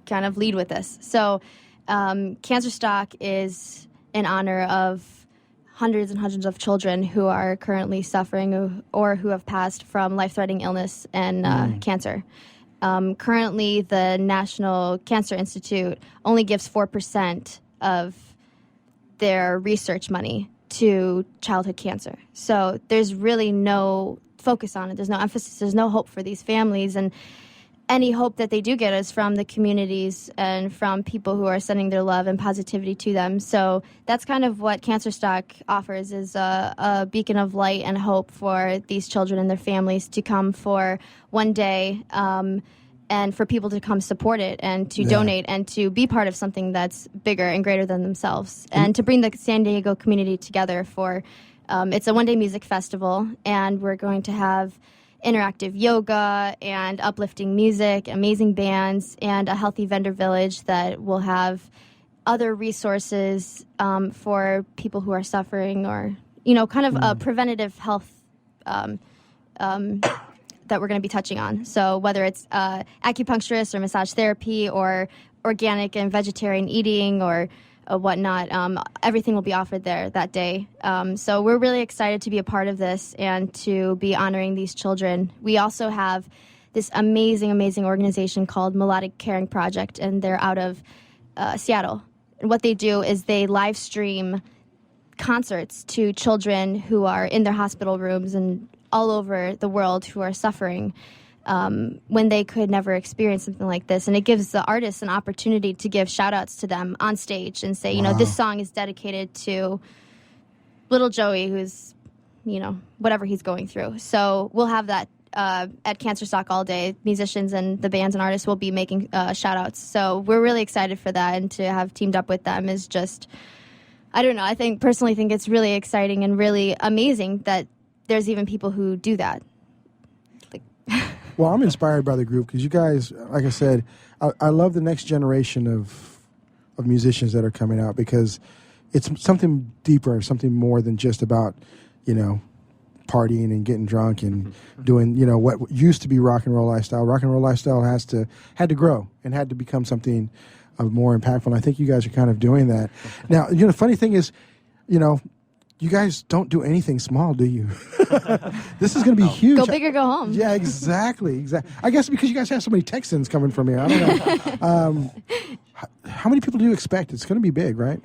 kind of lead with this. So Cancer Stock is in honor of hundreds and hundreds of children who are currently suffering or who have passed from life-threatening illness and cancer. Currently, the National Cancer Institute only gives 4% of their research money to childhood cancer. So there's really no focus on it. There's no emphasis. There's no hope for these families. And any hope that they do get is from the communities and from people who are sending their love and positivity to them. So that's kind of what Cancer Stock offers, is a beacon of light and hope for these children and their families to come for one day, and for people to come support it and to donate and to be part of something that's bigger and greater than themselves, and to bring the San Diego community together for, it's a one-day music festival, and we're going to have interactive yoga and uplifting music, amazing bands, and a healthy vendor village that will have other resources for people who are suffering, or, kind of a preventative health that we're going to be touching on. So whether it's acupuncturist or massage therapy or organic and vegetarian eating or whatnot, everything will be offered there that day. So we're really excited to be a part of this and to be honoring these children. We also have this amazing, amazing organization called Melodic Caring Project, and they're out of Seattle. And what they do is they live stream concerts to children who are in their hospital rooms and all over the world who are suffering when they could never experience something like this. And it gives the artists an opportunity to give shout-outs to them on stage and say, this song is dedicated to little Joey who's, whatever he's going through. So we'll have that at Cancer Stock all day. Musicians and the bands and artists will be making shout-outs. So we're really excited for that, and to have teamed up with them is just, I don't know, I personally think it's really exciting and really amazing that there's even people who do that.
Well, I'm inspired by the group because you guys, like I said, I love the next generation of musicians that are coming out, because it's something deeper, something more than just about, partying and getting drunk and doing, what used to be rock and roll lifestyle. Rock and roll lifestyle had to grow and had to become something more impactful. And I think you guys are kind of doing that. Now, the funny thing is, you guys don't do anything small, do you? This is going to be huge.
Go big or go home.
Yeah, exactly. I guess because you guys have so many Texans coming from here. I don't know. How many people do you expect? It's going to be big, right?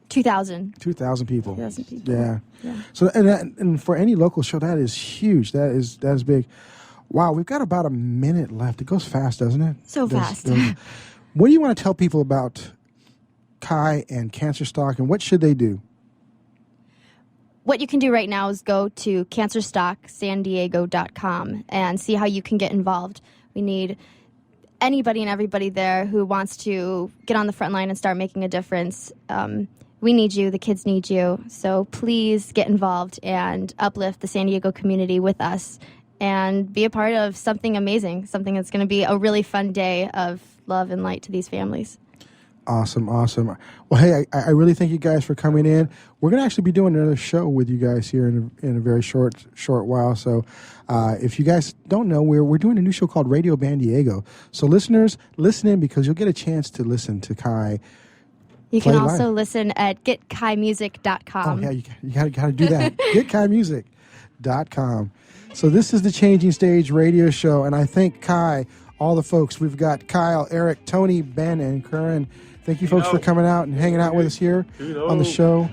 2,000.
2,000 people.
2,000 people.
Yeah. So and for any local show, that is huge. That is big. Wow, we've got about a minute left. It goes fast, doesn't it?
So fast.
What do you want to tell people about Kai and Cancer Stock, and what should they do?
What you can do right now is go to cancerstocksandiego.com and see how you can get involved. We need anybody and everybody there who wants to get on the front line and start making a difference. We need you. The kids need you. So please get involved and uplift the San Diego community with us and be a part of something amazing, something that's going to be a really fun day of love and light to these families.
Awesome. Well, hey, I really thank you guys for coming in. We're going to actually be doing another show with you guys here in a very short while. So if you guys don't know, we're doing a new show called Radio Band Diego. So listeners, listen in, because you'll get a chance to listen to Kai
You can
Play
also
live.
listen at getkaimusic.com.
Oh, yeah, you got to do that. GetKaiMusic.com. So this is the Changing Stage radio show, and I thank Kai, all the folks. We've got Kyle, Eric, Tony, Ben, and Curran. Thank you folks for coming out and hanging out with us here on the show.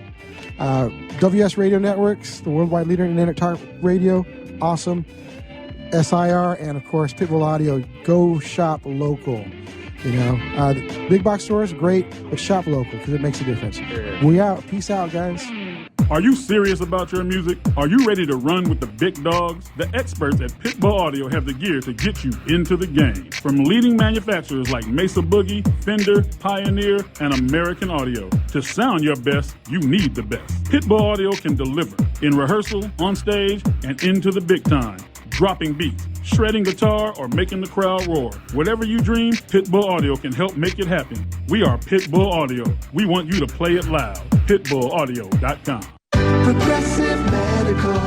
WS Radio Networks, the worldwide leader in internet talk radio. Awesome. SIR, and of course, Pitbull Audio. Go shop local. You know, the big box stores, great, but shop local because it makes a difference. We out. Peace out, guys.
Are you serious about your music? Are you ready to run with the big dogs? The experts at Pitbull Audio have the gear to get you into the game. From leading manufacturers like Mesa Boogie, Fender, Pioneer, and American Audio. To sound your best, you need the best. Pitbull Audio can deliver in rehearsal, on stage, and into the big time. Dropping beats, shredding guitar, or making the crowd roar. Whatever you dream, Pitbull Audio can help make it happen. We are Pitbull Audio. We want you to play it loud. PitbullAudio.com.
Progressive Medical.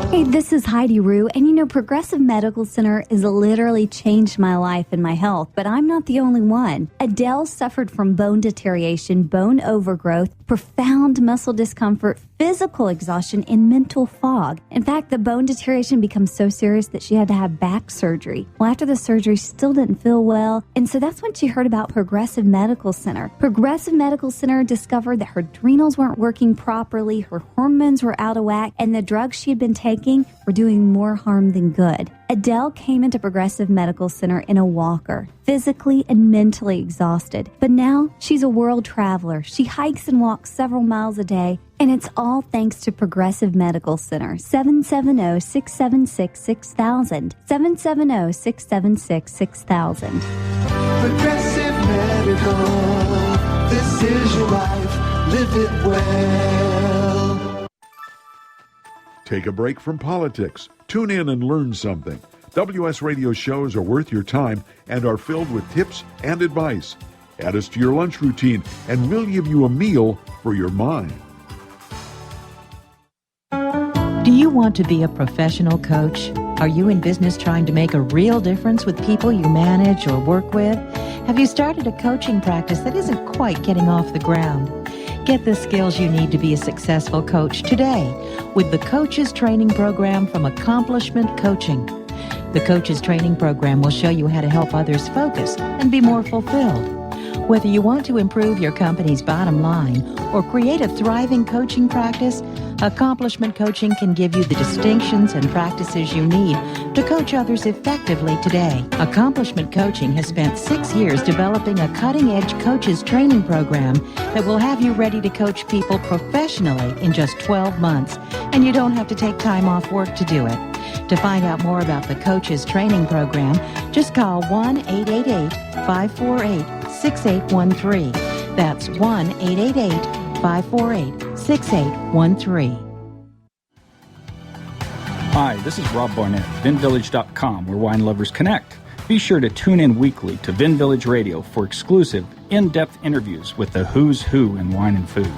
Hey, this is Heidi Rue, and you know, Progressive Medical Center has literally changed my life and my health, but I'm not the only one. Adele suffered from bone deterioration, bone overgrowth, profound muscle discomfort, physical exhaustion, and mental fog. In fact, the bone deterioration becomes so serious that she had to have back surgery. Well, after the surgery, she still didn't feel well, and so that's when she heard about Progressive Medical Center. Progressive Medical Center discovered that her adrenals weren't working properly, her hormones were out of whack, and the drugs she had been taking were doing more harm than good. Adele came into Progressive Medical Center in a walker, physically and mentally exhausted. But now she's a world traveler. She hikes and walks several miles a day, and it's all thanks to Progressive Medical Center. 770-676-6000. 770-676-6000.
Progressive Medical. This is your life. Live it well.
Take a break from politics. Tune in and learn something. WS Radio shows are worth your time and are filled with tips and advice. Add us to your lunch routine, and we'll give you a meal for your mind.
Do you want to be a professional coach? Are you in business trying to make a real difference with people you manage or work with? Have you started a coaching practice that isn't quite getting off the ground? Get the skills you need to be a successful coach today with the Coaches Training Program from Accomplishment Coaching. The Coaches Training Program will show you how to help others focus and be more fulfilled. Whether you want to improve your company's bottom line or create a thriving coaching practice, Accomplishment Coaching can give you the distinctions and practices you need to coach others effectively today. Accomplishment Coaching has spent 6 years developing a cutting-edge coaches training program that will have you ready to coach people professionally in just 12 months, and you don't have to take time off work to do it. To find out more about the Coaches Training Program, just call 1-888-548-6813. That's 1-888-548-6813.
Hi, this is Rob Barnett, VinVillage.com, where wine lovers connect. Be sure to tune in weekly to Vin Village Radio for exclusive, in-depth interviews with the who's who in wine and food.